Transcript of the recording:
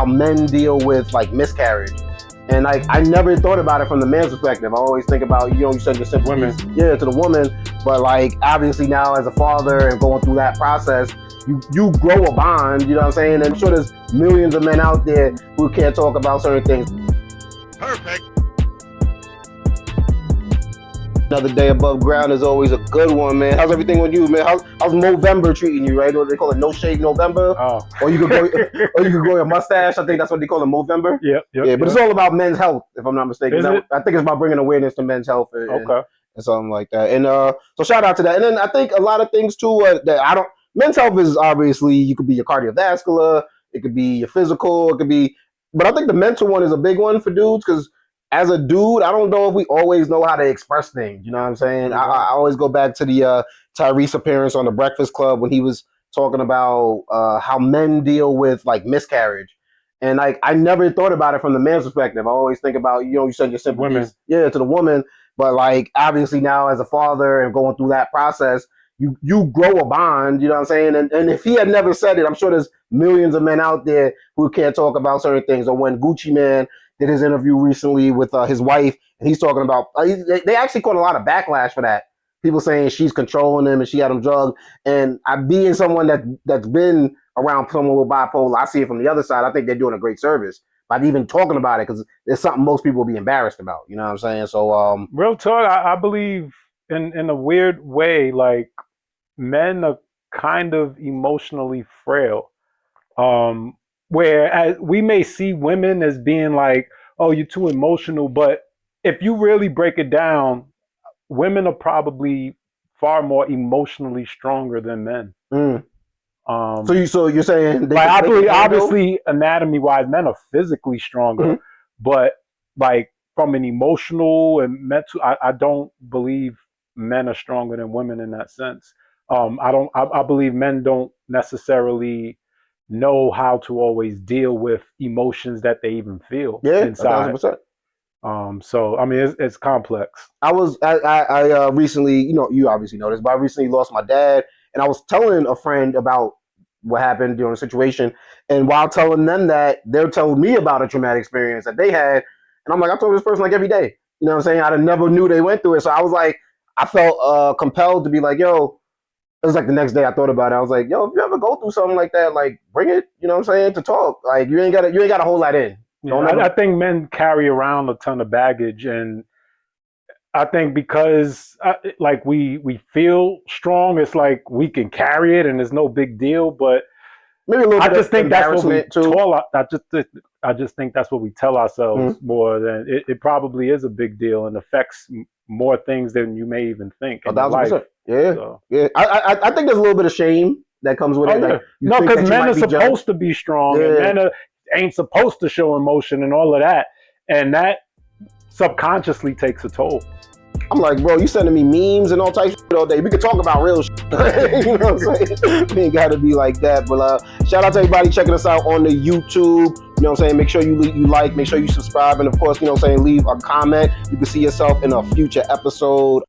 how men deal with like miscarriage. And like I never thought about it from the man's perspective. I always think about, you said your sympathies, to the woman, but like obviously now as a father and going through that process, you grow a bond, you know what I'm saying? And I'm sure there's millions of men out there who can't talk about certain things. Perfect. Another day above ground is always a good one, man. How's everything with you, man? How's Movember treating you, right? What they call it, no shave November. Oh. Or you could grow your mustache. I think that's what they call it, Movember. Yep. But it's all about men's health, if I'm not mistaken. Is it? I think it's about bringing awareness to men's health and something like that. And so shout out to that. And then I think a lot of things too that men's health is obviously, you could be your cardiovascular, it could be your physical, it could be, but I think the mental one is a big one for dudes because as a dude, I don't know if we always know how to express things. You know what I'm saying? Mm-hmm. I always go back to the Tyrese appearance on the Breakfast Club when he was talking about how men deal with like miscarriage. And like I never thought about it from the man's perspective. I always think about, you said your sympathies, to the woman, but like obviously now as a father and going through that process, you grow a bond, you know what I'm saying? And if he had never said it, I'm sure there's millions of men out there who can't talk about certain things. Or when Gucci Mane did his interview recently with his wife, and he's talking about, they actually caught a lot of backlash for that. People saying she's controlling him and she had him drugged. And being someone that's been around someone with bipolar, I see it from the other side. I think they're doing a great service by even talking about it because it's something most people will be embarrassed about. You know what I'm saying? So real talk, I believe in a weird way, like men are kind of emotionally frail. Whereas we may see women as being like, oh, you're too emotional. But if you really break it down, women are probably far more emotionally stronger than men. So you're saying I believe obviously anatomy-wise, men are physically stronger, but like from an emotional and mental, I don't believe men are stronger than women in that sense. I believe men don't necessarily know how to always deal with emotions that they even feel inside. 1,000%. So I mean, it's complex. I recently, you obviously know this, but I recently lost my dad, and I was telling a friend about what happened during the situation, and while telling them that, they're telling me about a traumatic experience that they had, and I'm like, I told this person like every day. You know what I'm saying? I never knew they went through it, so I was like, I felt compelled to be like, yo. It was like the next day I thought about it. I was like, yo, if you ever go through something like that, like bring it, you know what I'm saying, to talk. Like you ain't gotta hold that in. I think men carry around a ton of baggage, and I think because like we feel strong, it's like we can carry it and there's no big deal. But maybe a little bit I just think that's what we too. I just think that's what we tell ourselves more than it probably is a big deal and affects more things than you may even think. 1,000%. Yeah. I think there's a little bit of shame that comes with it. Yeah. Like, no, because men are supposed to be strong, and men ain't supposed to show emotion and all of that, and that subconsciously takes a toll. I'm like, bro, you sending me memes and all types of shit all day. We could talk about real shit. You know what I'm saying? We ain't gotta be like that. But shout out to everybody checking us out on the YouTube. You know what I'm saying? Make sure you like, make sure you subscribe, and of course, you know what I'm saying, leave a comment. You can see yourself in a future episode.